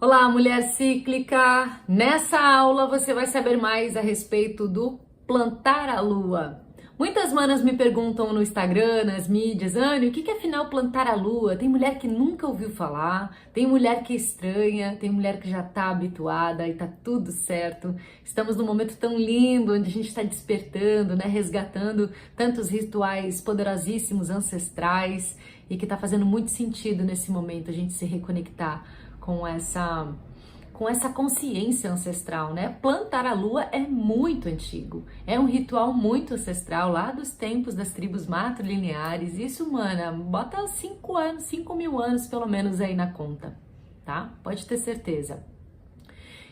Olá, mulher cíclica! Nessa aula você vai saber mais a respeito do plantar a lua. Muitas manas me perguntam no Instagram, nas mídias, Anny, o que é afinal plantar a lua? Tem mulher que nunca ouviu falar, tem mulher que é estranha, tem mulher que já tá habituada e tá tudo certo. Estamos num momento tão lindo onde a gente está despertando, né, resgatando tantos rituais poderosíssimos, ancestrais e que tá fazendo muito sentido nesse momento a gente se reconectar com essa consciência ancestral, né? Plantar a lua é muito antigo, é um ritual muito ancestral lá dos tempos das tribos matrilineares. Isso, mana, bota 5 anos, 5.000 anos pelo menos aí na conta, tá? Pode ter certeza.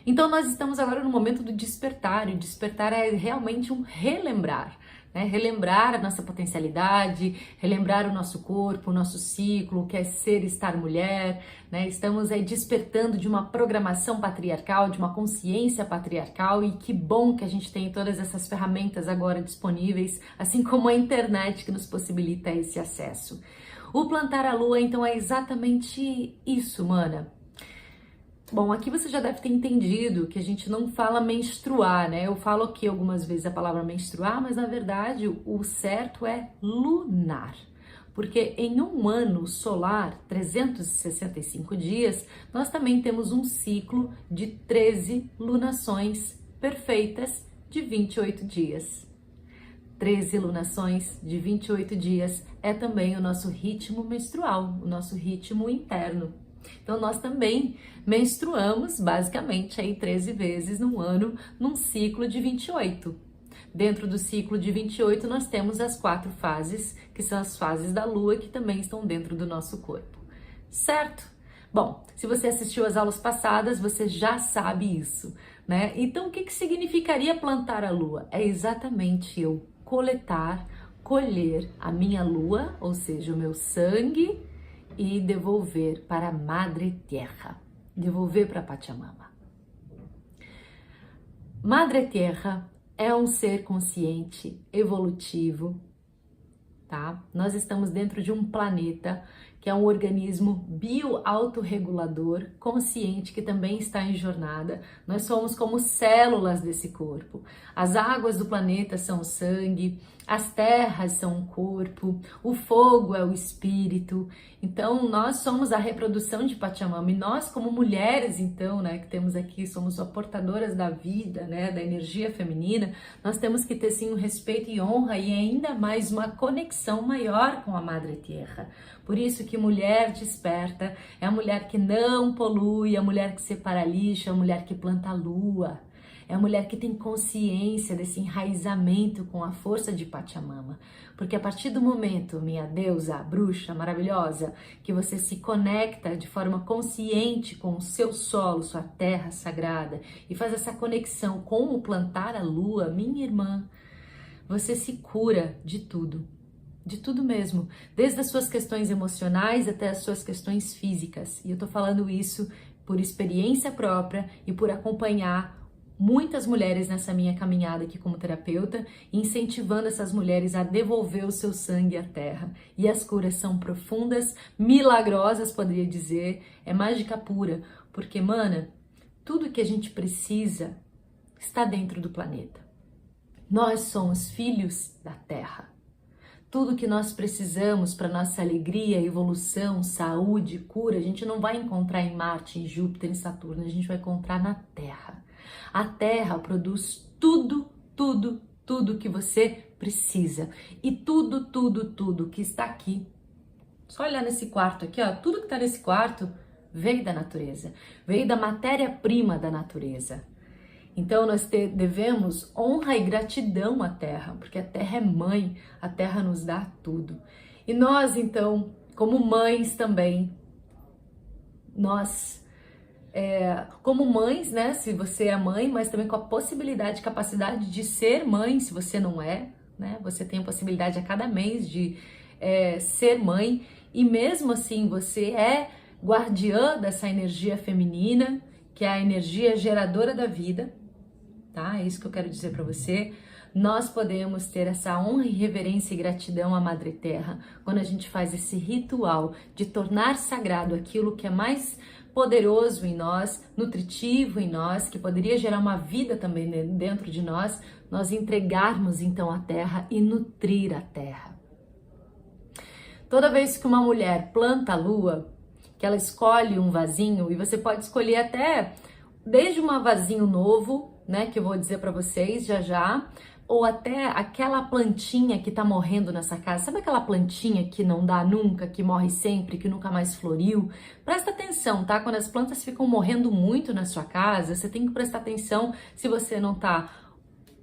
Então nós estamos agora no momento do despertar, e o despertar é realmente um relembrar, né? Relembrar a nossa potencialidade, relembrar o nosso corpo, o nosso ciclo, o que é ser e estar mulher, né? Estamos aí despertando de uma programação patriarcal, de uma consciência patriarcal, e que bom que a gente tem todas essas ferramentas agora disponíveis, assim como a internet que nos possibilita esse acesso. O plantar a lua, então, é exatamente isso, mana. Bom, aqui você já deve ter entendido que a gente não fala menstruar, né? Eu falo aqui algumas vezes a palavra menstruar, mas na verdade o certo é lunar. Porque em um ano solar, 365 dias, nós também temos um ciclo de 13 lunações perfeitas de 28 dias. 13 lunações de 28 dias é também o nosso ritmo menstrual, o nosso ritmo interno. Então nós também menstruamos basicamente aí 13 vezes no ano, num ciclo de 28. Dentro do ciclo de 28 nós temos as 4 fases, que são as fases da lua, que também estão dentro do nosso corpo. Certo? Bom, se você assistiu às aulas passadas, você já sabe isso, né? Então o que significaria plantar a lua? É exatamente eu coletar, colher a minha lua, ou seja, o meu sangue, e devolver para a Madre Terra, devolver para Pachamama. Madre Terra é um ser consciente, evolutivo, tá? Nós estamos dentro de um planeta que é um organismo bio-autorregulador, consciente, que também está em jornada. Nós somos como células desse corpo. As águas do planeta são o sangue, as terras são o corpo, o fogo é o espírito. Então, nós somos a reprodução de Pachamama. E nós, como mulheres, então, né, que temos aqui, somos as portadoras da vida, né, da energia feminina, nós temos que ter, sim, um respeito e honra e ainda mais uma conexão maior com a Madre Terra. Por isso que mulher desperta é a mulher que não polui, a mulher que separa lixo, a mulher que planta a lua. É a mulher que tem consciência desse enraizamento com a força de Pachamama. Porque a partir do momento, minha deusa, bruxa maravilhosa, que você se conecta de forma consciente com o seu solo, sua terra sagrada, e faz essa conexão com o plantar a lua, minha irmã, você se cura de tudo. De tudo mesmo, desde as suas questões emocionais até as suas questões físicas. E eu tô falando isso por experiência própria e por acompanhar muitas mulheres nessa minha caminhada aqui como terapeuta, incentivando essas mulheres a devolver o seu sangue à terra. E as curas são profundas, milagrosas, poderia dizer, é mágica pura, porque, mana, tudo que a gente precisa está dentro do planeta. Nós somos filhos da terra. Tudo que nós precisamos para nossa alegria, evolução, saúde, cura, a gente não vai encontrar em Marte, em Júpiter, em Saturno, a gente vai encontrar na Terra. A Terra produz tudo, tudo, tudo que você precisa. E tudo, tudo, tudo que está aqui. Só olhar nesse quarto aqui, ó, tudo que está nesse quarto veio da natureza, veio da matéria-prima da natureza. Então nós devemos honra e gratidão à terra, porque a terra é mãe, a terra nos dá tudo. E nós então, como mães também, nós, como mães, né, se você é mãe, mas também com a possibilidade, capacidade de ser mãe, se você não é, né, você tem a possibilidade a cada mês de ser mãe, e mesmo assim você é guardiã dessa energia feminina, que é a energia geradora da vida. Tá? É isso que eu quero dizer para você. Nós podemos ter essa honra e reverência e gratidão à Madre Terra quando a gente faz esse ritual de tornar sagrado aquilo que é mais poderoso em nós, nutritivo em nós, que poderia gerar uma vida também dentro de nós, nós entregarmos então a terra e nutrir a terra. Toda vez que uma mulher planta a lua, que ela escolhe um vasinho, e você pode escolher até desde um vasinho novo, né, que eu vou dizer para vocês já já, ou até aquela plantinha que tá morrendo nessa casa. Sabe aquela plantinha que não dá nunca, que morre sempre, que nunca mais floriu? Presta atenção, tá? Quando as plantas ficam morrendo muito na sua casa, você tem que prestar atenção se você não tá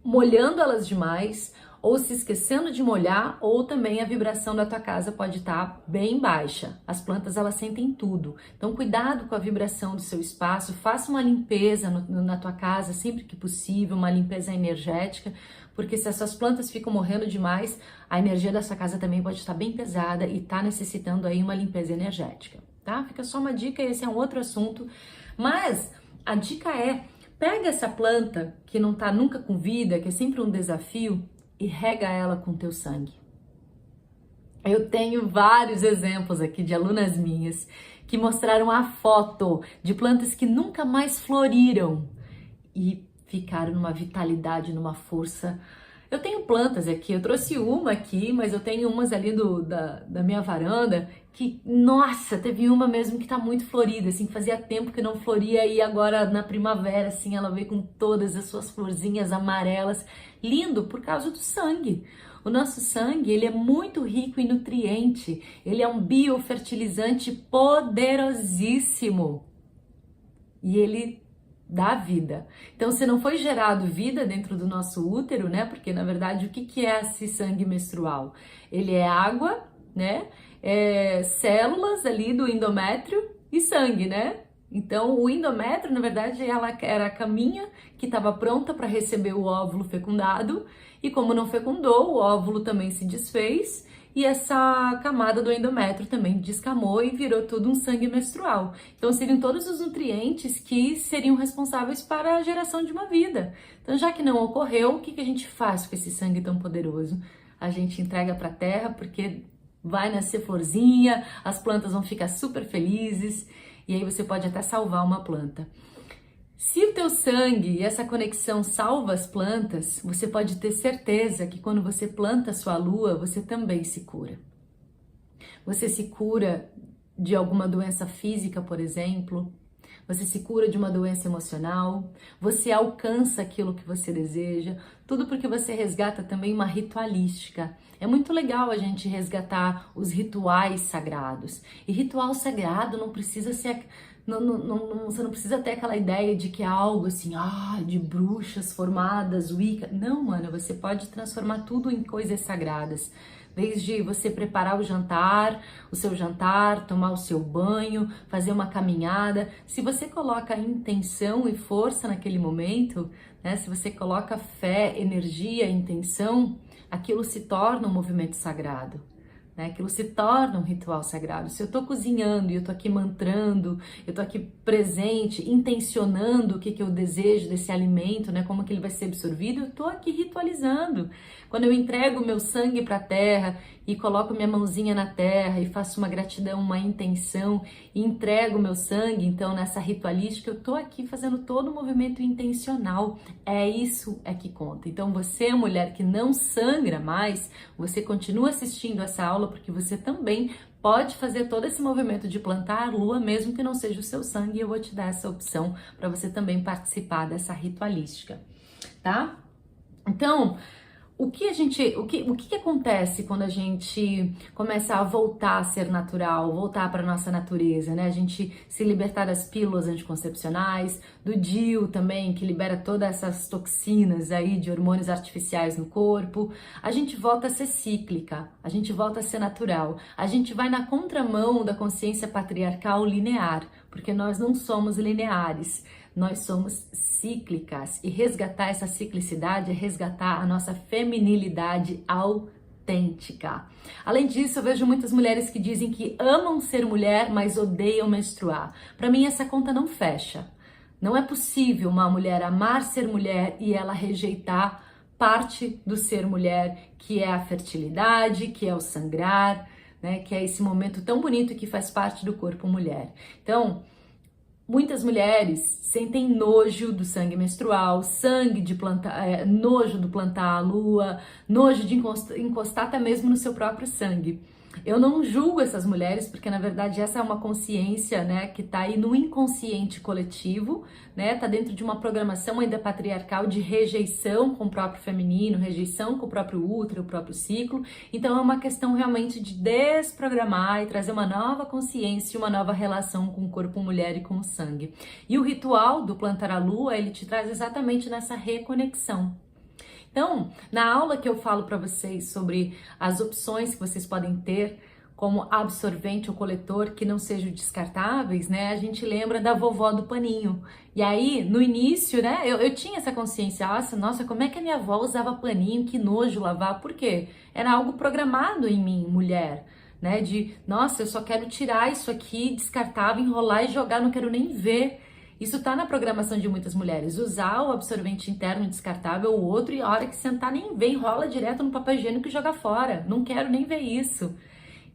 molhando elas demais, ou se esquecendo de molhar, ou também a vibração da tua casa pode estar bem baixa. As plantas, elas sentem tudo. Então, cuidado com a vibração do seu espaço, faça uma limpeza na tua casa sempre que possível, uma limpeza energética, porque se essas plantas ficam morrendo demais, a energia da sua casa também pode estar bem pesada e tá necessitando aí uma limpeza energética, tá? Fica só uma dica, esse é um outro assunto, mas a dica é, pega essa planta que não tá nunca com vida, que é sempre um desafio, e rega ela com teu sangue. Eu tenho vários exemplos aqui de alunas minhas que mostraram a foto de plantas que nunca mais floriram e ficaram numa vitalidade, numa força. Eu tenho plantas aqui, eu trouxe uma aqui, mas eu tenho umas ali da minha varanda que, nossa, teve uma mesmo que tá muito florida, assim, fazia tempo que não floria e agora na primavera, assim, ela veio com todas as suas florzinhas amarelas, lindo por causa do sangue. O nosso sangue, ele é muito rico em nutriente, ele é um biofertilizante poderosíssimo e ele dá vida. Então, se não foi gerado vida dentro do nosso útero, né? Porque, na verdade, o que é esse sangue menstrual? Ele é água, né? Células ali do endométrio e sangue, né? Então, o endométrio, na verdade, ela era a caminha que estava pronta para receber o óvulo fecundado e como não fecundou, o óvulo também se desfez e essa camada do endométrio também descamou e virou tudo um sangue menstrual. Então, seriam todos os nutrientes que seriam responsáveis para a geração de uma vida. Então, já que não ocorreu, o que a gente faz com esse sangue tão poderoso? A gente entrega para a terra porque vai nascer florzinha, as plantas vão ficar super felizes e aí você pode até salvar uma planta. Se o teu sangue e essa conexão salva as plantas, você pode ter certeza que quando você planta a sua lua, você também se cura. Você se cura de alguma doença física, por exemplo, você se cura de uma doença emocional, você alcança aquilo que você deseja, tudo porque você resgata também uma ritualística. É muito legal a gente resgatar os rituais sagrados. E ritual sagrado não precisa ser... você não precisa ter aquela ideia de que é algo assim, de bruxas formadas, Wicca. Não, mano, você pode transformar tudo em coisas sagradas. Desde você preparar o seu jantar, tomar o seu banho, fazer uma caminhada. Se você coloca intenção e força naquele momento, né? Se você coloca fé, energia, intenção, aquilo se torna um movimento sagrado. Né? Aquilo se torna um ritual sagrado. Se eu tô cozinhando e eu tô aqui mantrando, eu tô aqui presente, intencionando o que eu desejo desse alimento, né? Como que ele vai ser absorvido, eu tô aqui ritualizando. Quando eu entrego o meu sangue para a terra e coloco minha mãozinha na terra e faço uma gratidão, uma intenção e entrego o meu sangue, então nessa ritualística eu tô aqui fazendo todo o movimento intencional. É isso que conta. Então você, mulher que não sangra mais, você continua assistindo essa aula porque você também pode fazer todo esse movimento de plantar a lua, mesmo que não seja o seu sangue, e eu vou te dar essa opção para você também participar dessa ritualística, tá? Então, o que acontece quando a gente começa a voltar a ser natural, voltar para nossa natureza, né? A gente se libertar das pílulas anticoncepcionais, do DIU também, que libera todas essas toxinas aí de hormônios artificiais no corpo. A gente volta a ser cíclica, a gente volta a ser natural. A gente vai na contramão da consciência patriarcal linear, porque nós não somos lineares. Nós somos cíclicas e resgatar essa ciclicidade é resgatar a nossa feminilidade autêntica. Além disso, eu vejo muitas mulheres que dizem que amam ser mulher, mas odeiam menstruar. Para mim, essa conta não fecha. Não é possível uma mulher amar ser mulher e ela rejeitar parte do ser mulher, que é a fertilidade, que é o sangrar, né, que é esse momento tão bonito que faz parte do corpo mulher. Então, Muitas mulheres sentem nojo do sangue menstrual, nojo do plantar a lua, nojo de encostar até mesmo no seu próprio sangue. Eu não julgo essas mulheres, porque na verdade essa é uma consciência, né, que tá aí no inconsciente coletivo, né, tá dentro de uma programação ainda patriarcal de rejeição com o próprio feminino, rejeição com o próprio útero, o próprio ciclo. Então é uma questão realmente de desprogramar e trazer uma nova consciência e uma nova relação com o corpo mulher e com o sangue. E o ritual do plantar a lua, ele te traz exatamente nessa reconexão. Então, na aula que eu falo para vocês sobre as opções que vocês podem ter como absorvente ou coletor que não sejam descartáveis, né? A gente lembra da vovó do paninho. E aí, no início, né, eu tinha essa consciência, nossa, como é que a minha avó usava paninho, que nojo lavar, por quê? Era algo programado em mim, mulher, né? De, nossa, eu só quero tirar isso aqui, descartável, enrolar e jogar, não quero nem ver. Isso tá na programação de muitas mulheres, usar o absorvente interno descartável ou outro e a hora que sentar nem vem, rola direto no papel higiênico e joga fora. Não quero nem ver isso.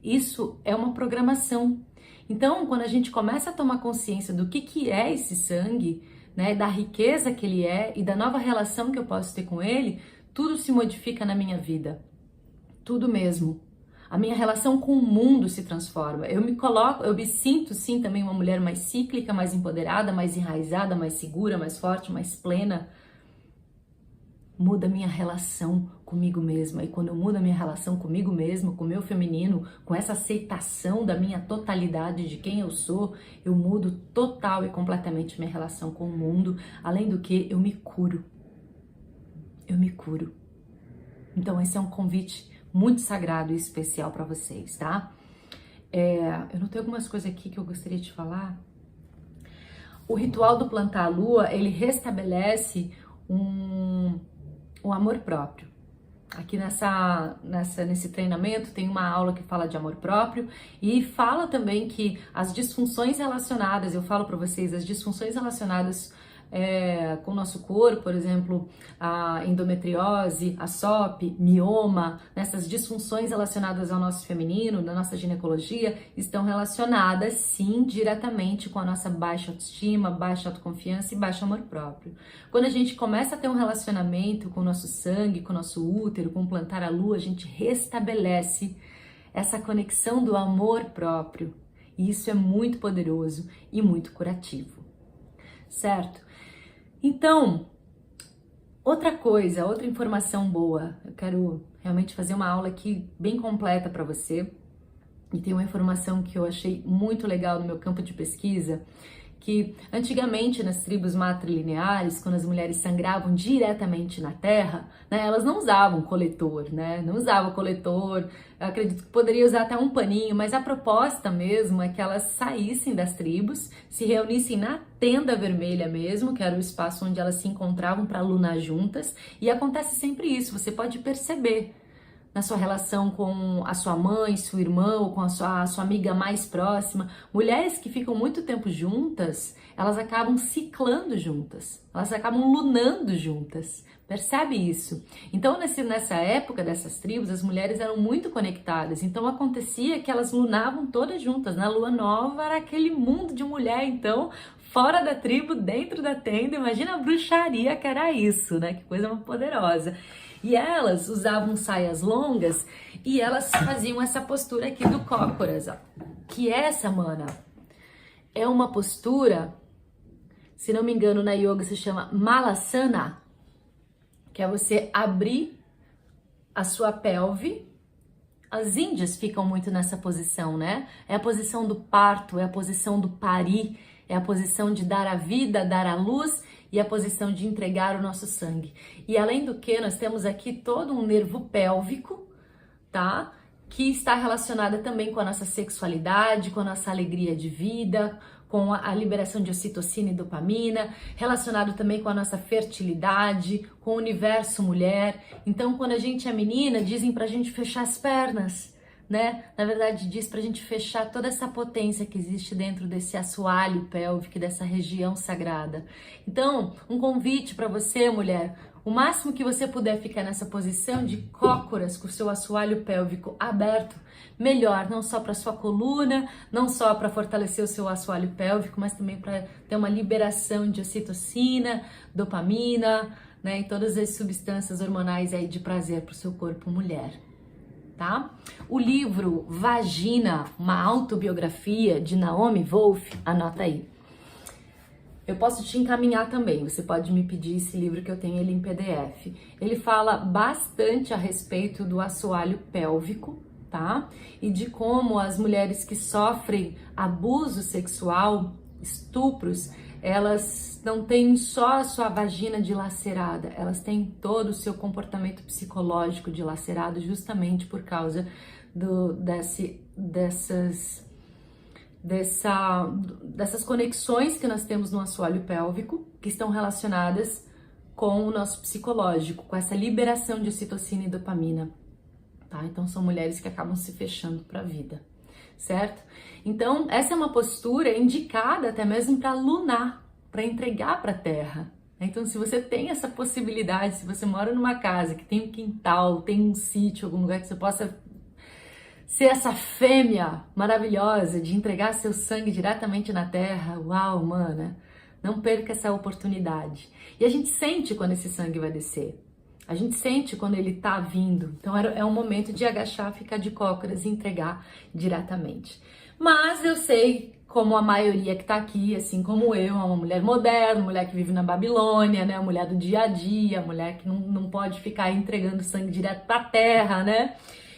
Isso é uma programação. Então, quando a gente começa a tomar consciência do que é esse sangue, né, da riqueza que ele é e da nova relação que eu posso ter com ele, tudo se modifica na minha vida. Tudo mesmo. A minha relação com o mundo se transforma. Eu me sinto sim também uma mulher mais cíclica, mais empoderada, mais enraizada, mais segura, mais forte, mais plena. Muda a minha relação comigo mesma. E quando eu mudo a minha relação comigo mesma, com o meu feminino, com essa aceitação da minha totalidade de quem eu sou, eu mudo total e completamente minha relação com o mundo. Além do que, eu me curo. Eu me curo. Então esse é um convite muito sagrado e especial para vocês, tá? Eu notei algumas coisas aqui que eu gostaria de falar. O ritual do plantar a lua, ele restabelece um amor próprio. Aqui nesse treinamento tem uma aula que fala de amor próprio e fala também que as disfunções relacionadas, eu falo para vocês, as disfunções relacionadas com o nosso corpo, por exemplo, a endometriose, a SOP, mioma, essas disfunções relacionadas ao nosso feminino, da nossa ginecologia, estão relacionadas sim diretamente com a nossa baixa autoestima, baixa autoconfiança e baixo amor próprio. Quando a gente começa a ter um relacionamento com o nosso sangue, com o nosso útero, com o plantar a lua, a gente restabelece essa conexão do amor próprio. E isso é muito poderoso e muito curativo. Certo? Então, outra coisa, outra informação boa, eu quero realmente fazer uma aula aqui bem completa para você, e tem uma informação que eu achei muito legal no meu campo de pesquisa, que antigamente nas tribos matrilineares, quando as mulheres sangravam diretamente na terra, né, elas não usavam coletor, né, não usavam coletor, eu acredito que poderia usar até um paninho, mas a proposta mesmo é que elas saíssem das tribos, se reunissem na tenda vermelha mesmo, que era o espaço onde elas se encontravam para lunar juntas, e acontece sempre isso, você pode perceber na sua relação com a sua mãe, sua irmã ou com a sua amiga mais próxima. Mulheres que ficam muito tempo juntas, elas acabam ciclando juntas, elas acabam lunando juntas. Percebe isso? Então, nessa época dessas tribos, as mulheres eram muito conectadas. Então, acontecia que elas lunavam todas juntas. Na lua nova era aquele mundo de mulher, então, fora da tribo, dentro da tenda. Imagina a bruxaria que era isso, né? Que coisa poderosa. E elas usavam saias longas e elas faziam essa postura aqui do cócoras, ó. Que essa, mana, é uma postura, se não me engano, na yoga se chama Malasana, que é você abrir a sua pelve. As índias ficam muito nessa posição, né? É a posição do parto, é a posição do parir, é a posição de dar a vida, dar a luz e a posição de entregar o nosso sangue. E além do que, nós temos aqui todo um nervo pélvico, tá? Que está relacionada também com a nossa sexualidade, com a nossa alegria de vida, com a liberação de ocitocina e dopamina, relacionado também com a nossa fertilidade, com o universo mulher. Então, quando a gente é menina, dizem pra gente fechar as pernas, né? Na verdade, diz pra gente fechar toda essa potência que existe dentro desse assoalho pélvico, dessa região sagrada. Então, um convite para você, mulher, o máximo que você puder ficar nessa posição de cócoras com o seu assoalho pélvico aberto, melhor, não só para sua coluna, não só para fortalecer o seu assoalho pélvico, mas também para ter uma liberação de ocitocina, dopamina, né, e todas as substâncias hormonais aí de prazer para o seu corpo, mulher. Tá? O livro Vagina, uma autobiografia de Naomi Wolf, anota aí. Eu posso te encaminhar também, você pode me pedir esse livro que eu tenho ele em PDF. Ele fala bastante a respeito do assoalho pélvico, tá? E de como as mulheres que sofrem abuso sexual, estupros, elas não têm só a sua vagina dilacerada, elas têm todo o seu comportamento psicológico dilacerado justamente por causa dessas conexões que nós temos no assoalho pélvico, que estão relacionadas com o nosso psicológico, com essa liberação de ocitocina e dopamina, tá? Então são mulheres que acabam se fechando para a vida, certo? Então essa é uma postura indicada até mesmo para lunar, para entregar para a terra. Então se você tem essa possibilidade, se você mora numa casa que tem um quintal, tem um sítio, algum lugar que você possa ser essa fêmea maravilhosa de entregar seu sangue diretamente na terra, uau, mana, não perca essa oportunidade. E a gente sente quando esse sangue vai descer, a gente sente quando ele tá vindo, então é um momento de agachar, ficar de cócoras e entregar diretamente. Mas eu sei, como a maioria que tá aqui, assim como eu, é uma mulher moderna, mulher que vive na Babilônia, né, mulher do dia a dia, mulher que não pode ficar entregando sangue direto pra terra, né?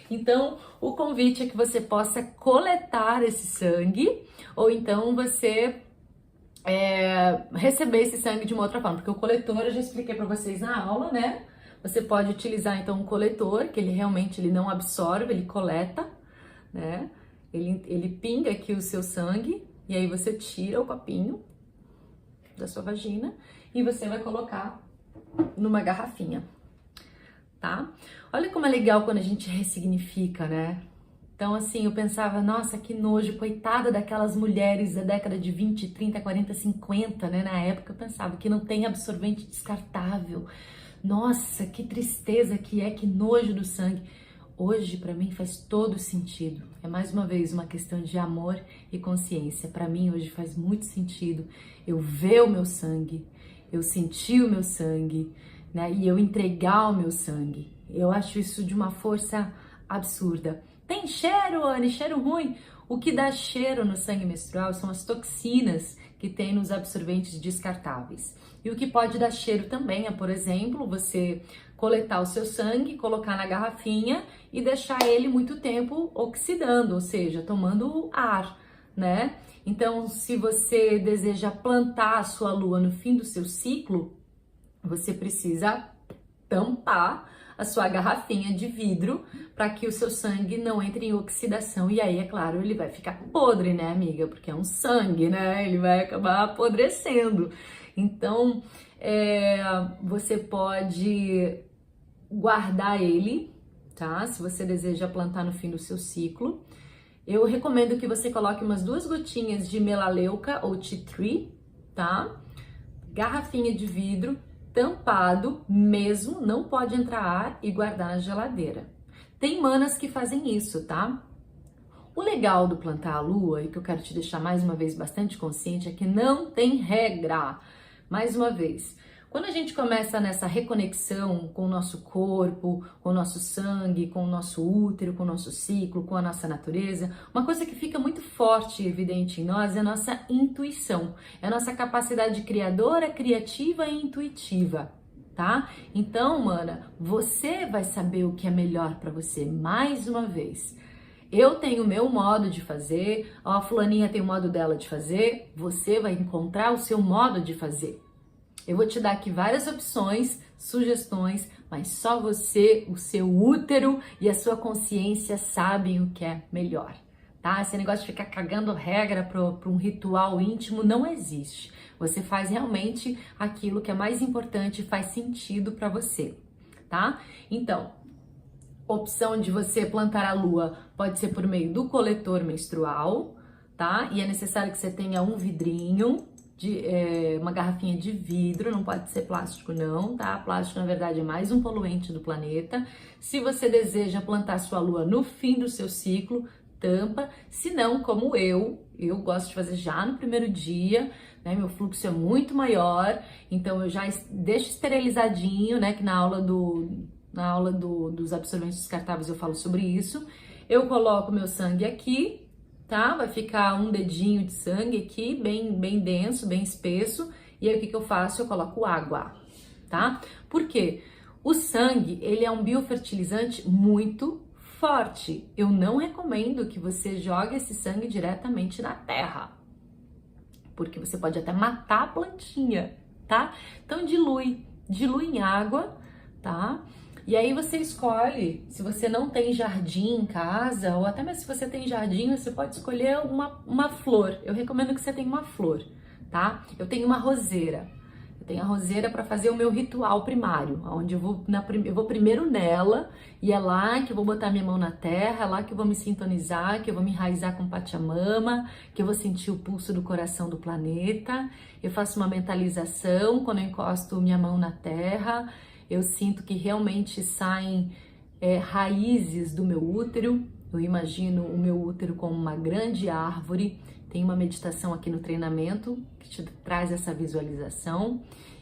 Então, o convite é que você possa coletar esse sangue, ou então você receber esse sangue de uma outra forma, porque o coletor eu já expliquei para vocês na aula, né? Você pode utilizar então um coletor, que ele realmente não absorve, ele coleta, né? Ele pinga aqui o seu sangue, e aí você tira o copinho da sua vagina e você vai colocar numa garrafinha, tá? Olha como é legal quando a gente ressignifica, né? Então, assim, eu pensava, nossa, que nojo, coitada daquelas mulheres da década de 20, 30, 40, 50, né? Na época eu pensava que não tem absorvente descartável. Nossa, que tristeza que nojo do sangue. Hoje, pra mim, faz todo sentido. É mais uma vez uma questão de amor e consciência. Pra mim, hoje faz muito sentido eu ver o meu sangue, eu sentir o meu sangue, né? E eu entregar o meu sangue. Eu acho isso de uma força absurda. Tem cheiro, Anne, cheiro ruim. O que dá cheiro no sangue menstrual são as toxinas que tem nos absorventes descartáveis. E o que pode dar cheiro também é, por exemplo, você coletar o seu sangue, colocar na garrafinha e deixar ele muito tempo oxidando, ou seja, tomando ar, né? Então, se você deseja plantar a sua lua no fim do seu ciclo, você precisa tampar a sua garrafinha de vidro para que o seu sangue não entre em oxidação. E aí, é claro, ele vai ficar podre, né, amiga? Porque é um sangue, né? Ele vai acabar apodrecendo. Então, você pode guardar ele, tá? Se você deseja plantar no fim do seu ciclo. Eu recomendo que você coloque umas 2 gotinhas de melaleuca ou tea tree, tá? Garrafinha de vidro, tampado mesmo, não pode entrar ar e guardar na geladeira. Tem manas que fazem isso, tá? O legal do plantar a lua, e que eu quero te deixar mais uma vez bastante consciente, é que não tem regra. Mais uma vez, quando a gente começa nessa reconexão com o nosso corpo, com o nosso sangue, com o nosso útero, com o nosso ciclo, com a nossa natureza, uma coisa que fica muito forte e evidente em nós é a nossa intuição, é a nossa capacidade criadora, criativa e intuitiva, tá? Então, mana, você vai saber o que é melhor para você, mais uma vez. Eu tenho o meu modo de fazer, a fulaninha tem o modo dela de fazer, você vai encontrar o seu modo de fazer. Eu vou te dar aqui várias opções, sugestões, mas só você, o seu útero e a sua consciência sabem o que é melhor, tá? Esse negócio de ficar cagando regra para um ritual íntimo não existe. Você faz realmente aquilo que é mais importante e faz sentido para você, tá? Então, opção de você plantar a lua pode ser por meio do coletor menstrual, tá? E é necessário que você tenha um vidrinho, uma garrafinha de vidro, não pode ser plástico não, tá? Plástico, na verdade, é mais um poluente do planeta. Se você deseja plantar sua lua no fim do seu ciclo, tampa. Se não, como eu gosto de fazer já no primeiro dia, né? Meu fluxo é muito maior, então eu já deixo esterilizadinho, né? Que na aula dos absorventes descartáveis eu falo sobre isso. Eu coloco meu sangue aqui, tá? Vai ficar um dedinho de sangue aqui, bem denso, bem espesso. E aí o que eu faço? Eu coloco água, tá? Por quê? O sangue, ele é um biofertilizante muito forte. Eu não recomendo que você jogue esse sangue diretamente na terra, porque você pode até matar a plantinha, tá? Então dilui em água, tá? E aí você escolhe, se você não tem jardim em casa, ou até mesmo se você tem jardim, você pode escolher uma flor. Eu recomendo que você tenha uma flor, tá? Eu tenho uma roseira. Eu tenho a roseira para fazer o meu ritual primário, onde eu vou primeiro nela, e é lá que eu vou botar minha mão na terra, é lá que eu vou me sintonizar, que eu vou me enraizar com Pachamama, que eu vou sentir o pulso do coração do planeta. Eu faço uma mentalização quando eu encosto minha mão na terra. Eu sinto que realmente saem raízes do meu útero. Eu imagino o meu útero como uma grande árvore. Tem uma meditação aqui no treinamento que te traz essa visualização.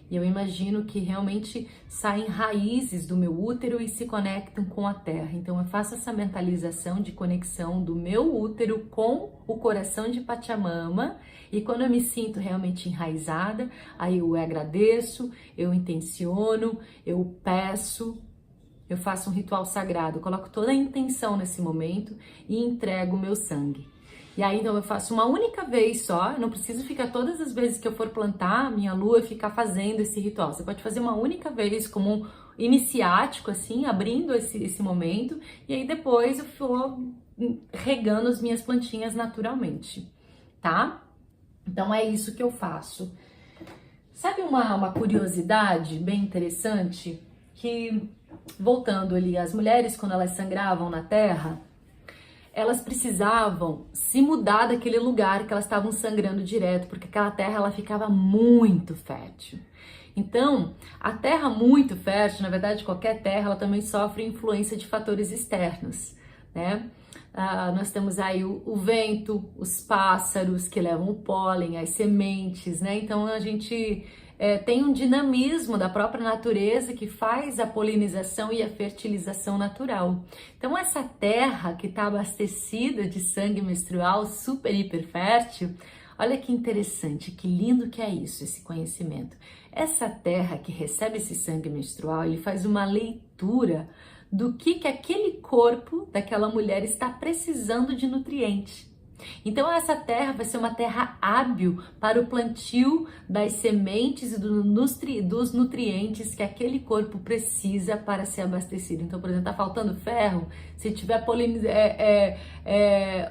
E eu imagino que realmente saem raízes do meu útero e se conectam com a terra. Então eu faço essa mentalização de conexão do meu útero com o coração de Pachamama. E quando eu me sinto realmente enraizada, aí eu agradeço, eu intenciono, eu peço, eu faço um ritual sagrado, coloco toda a intenção nesse momento e entrego o meu sangue. E aí, então, eu faço uma única vez só, não preciso ficar todas as vezes que eu for plantar a minha lua, ficar fazendo esse ritual. Você pode fazer uma única vez, como um iniciático, assim, abrindo esse momento, e aí depois eu vou regando as minhas plantinhas naturalmente, tá? Então, é isso que eu faço. Sabe uma curiosidade bem interessante? Que, voltando ali, as mulheres, quando elas sangravam na terra, elas precisavam se mudar daquele lugar que elas estavam sangrando direto, porque aquela terra ela ficava muito fértil. Então, a terra muito fértil, na verdade, qualquer terra, ela também sofre influência de fatores externos, né? Nós temos aí o vento, os pássaros que levam o pólen, as sementes, né? Então, a gente tem um dinamismo da própria natureza que faz a polinização e a fertilização natural. Então, essa terra que está abastecida de sangue menstrual super, hiper fértil, olha que interessante, que lindo que é isso, esse conhecimento. Essa terra que recebe esse sangue menstrual, ele faz uma leitura do que aquele corpo daquela mulher está precisando de nutriente. Então essa terra vai ser uma terra hábil para o plantio das sementes e dos nutrientes que aquele corpo precisa para ser abastecido. Então, por exemplo, tá faltando ferro, se tiver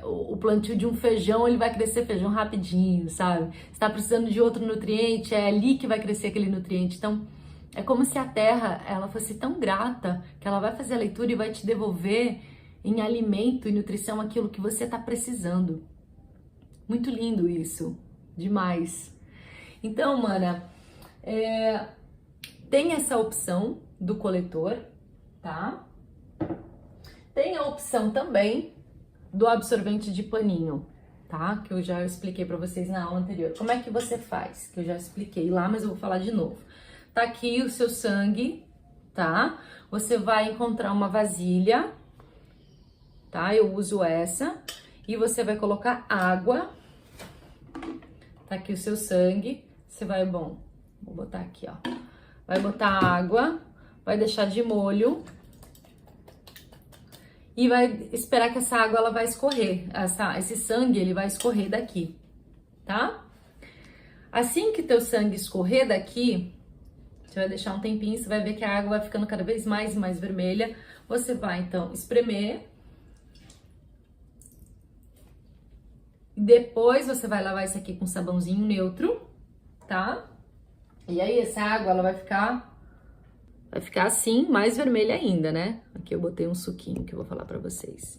o plantio de um feijão, ele vai crescer feijão rapidinho, sabe? Se tá precisando de outro nutriente, é ali que vai crescer aquele nutriente. Então, é como se a terra ela fosse tão grata que ela vai fazer a leitura e vai te devolver em alimento e nutrição aquilo que você está precisando. Muito lindo isso, demais. Então, mana, tem essa opção do coletor, tá? Tem a opção também do absorvente de paninho, tá? Que eu já expliquei para vocês na aula anterior. Como é que você faz? Que eu já expliquei lá, mas eu vou falar de novo. Tá aqui o seu sangue, tá? Você vai encontrar uma vasilha, tá? Eu uso essa. E você vai colocar água. Tá aqui o seu sangue. Você vai, vou botar aqui, ó. Vai botar água, vai deixar de molho. E vai esperar que essa água, ela vai escorrer. Esse sangue, ele vai escorrer daqui, tá? Assim que teu sangue escorrer daqui, você vai deixar um tempinho, você vai ver que a água vai ficando cada vez mais e mais vermelha. Você vai, então, espremer. Depois você vai lavar isso aqui com sabãozinho neutro, tá? E aí essa água, ela vai ficar Vai ficar assim, mais vermelha ainda, né? Aqui eu botei um suquinho que eu vou falar pra vocês.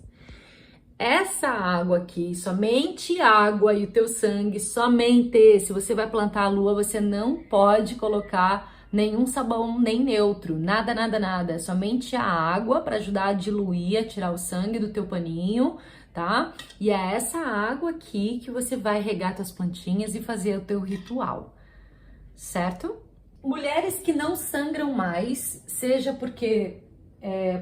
Essa água aqui, somente água e o teu sangue, somente. Se você vai plantar a lua, você não pode colocar nenhum sabão nem neutro, nada, nada, nada. Somente a água para ajudar a diluir, a tirar o sangue do teu paninho, tá? E é essa água aqui que você vai regar tuas plantinhas e fazer o teu ritual, certo? Mulheres que não sangram mais, seja porque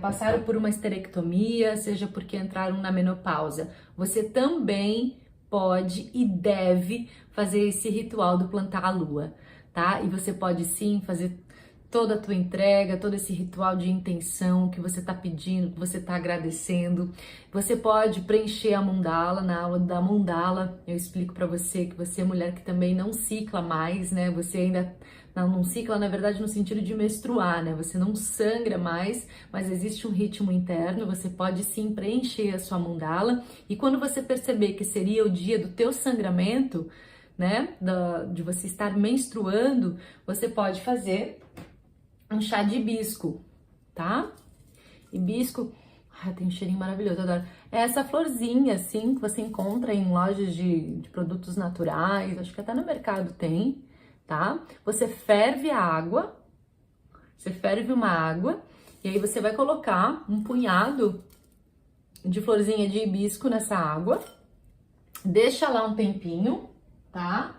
passaram por uma esterectomia, seja porque entraram na menopausa, você também pode e deve fazer esse ritual do plantar a lua, tá? E você pode sim fazer toda a tua entrega, todo esse ritual de intenção que você tá pedindo, que você tá agradecendo. Você pode preencher a mandala, na aula da mandala, eu explico para você que você é mulher que também não cicla mais, né? Você ainda não cicla, na verdade, no sentido de menstruar, né? Você não sangra mais, mas existe um ritmo interno, você pode sim preencher a sua mandala, e quando você perceber que seria o dia do teu sangramento, né, de você estar menstruando, você pode fazer um chá de hibisco, tá? Hibisco, tem um cheirinho maravilhoso, eu adoro. É essa florzinha, assim, que você encontra em lojas de produtos naturais, acho que até no mercado tem, tá? Você ferve a água, você ferve uma água, e aí você vai colocar um punhado de florzinha de hibisco nessa água, deixa lá um tempinho, tá?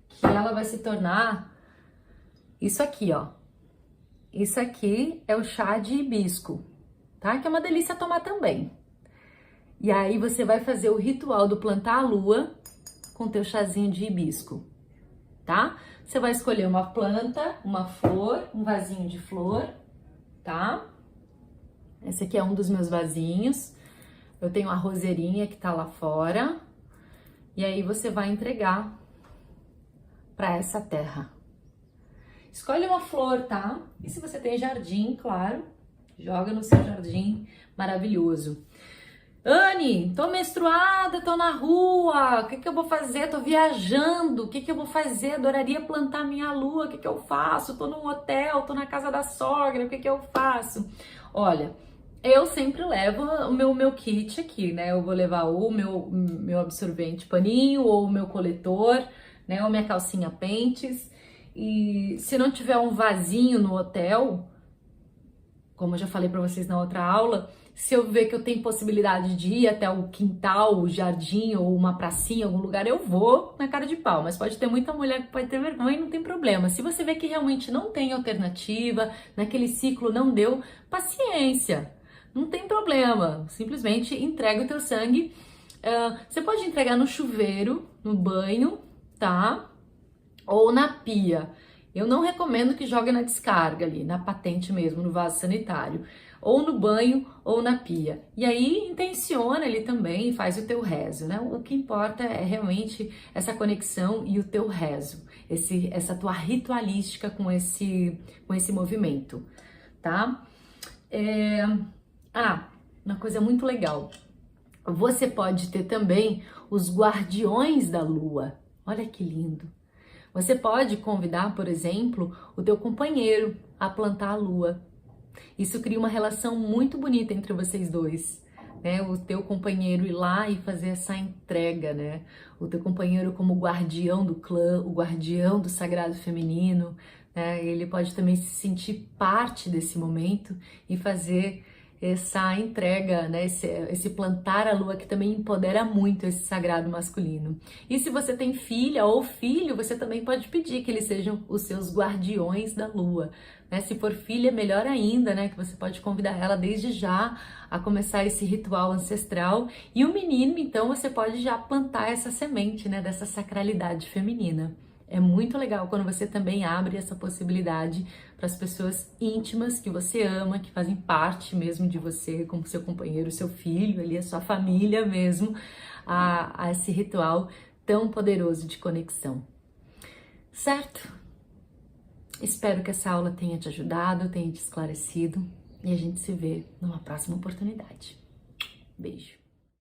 Que ela vai se tornar isso aqui, ó. Isso aqui é o chá de hibisco, tá? Que é uma delícia tomar também. E aí você vai fazer o ritual do plantar a lua com teu chazinho de hibisco, tá? Você vai escolher uma planta, uma flor, um vasinho de flor, tá? Esse aqui é um dos meus vasinhos. Eu tenho a roseirinha que tá lá fora. E aí você vai entregar para essa terra. Escolhe uma flor, tá? E se você tem jardim, claro, joga no seu jardim maravilhoso. Anne, tô menstruada, tô na rua, o que que eu vou fazer? Tô viajando, o que que eu vou fazer? Adoraria plantar minha lua, o que que eu faço? Tô num hotel, tô na casa da sogra, o que que eu faço? Olha, eu sempre levo o meu kit aqui, né? Eu vou levar ou o meu absorvente paninho, ou o meu coletor, né? Ou minha calcinha pentes. E se não tiver um vasinho no hotel, como eu já falei para vocês na outra aula, se eu ver que eu tenho possibilidade de ir até o quintal, o jardim ou uma pracinha, algum lugar, eu vou na cara de pau. Mas pode ter muita mulher que pode ter vergonha e não tem problema. Se você vê que realmente não tem alternativa, naquele ciclo não deu, paciência, não tem problema. Simplesmente entrega o teu sangue. Você pode entregar no chuveiro, no banho, tá? Ou na pia. Eu não recomendo que jogue na descarga ali, na patente mesmo, no vaso sanitário. Ou no banho ou na pia. E aí intenciona ali também, faz o teu rezo, né? O que importa é realmente essa conexão e o teu rezo, essa tua ritualística com esse movimento, tá? Uma coisa muito legal. Você pode ter também os guardiões da lua. Olha que lindo. Você pode convidar, por exemplo, o teu companheiro a plantar a lua. Isso cria uma relação muito bonita entre vocês dois, né? O teu companheiro ir lá e fazer essa entrega, né? O teu companheiro como guardião do clã, o guardião do sagrado feminino, né? Ele pode também se sentir parte desse momento e fazer essa entrega, né? Esse plantar a lua que também empodera muito esse sagrado masculino. E se você tem filha ou filho, você também pode pedir que eles sejam os seus guardiões da lua, né? Se for filha, melhor ainda, né? Que você pode convidar ela desde já a começar esse ritual ancestral. E o menino, então, você pode já plantar essa semente, né? Dessa sacralidade feminina. É muito legal quando você também abre essa possibilidade para as pessoas íntimas que você ama, que fazem parte mesmo de você, como seu companheiro, seu filho, ali a sua família mesmo, a esse ritual tão poderoso de conexão. Certo? Espero que essa aula tenha te ajudado, tenha te esclarecido e a gente se vê numa próxima oportunidade. Beijo!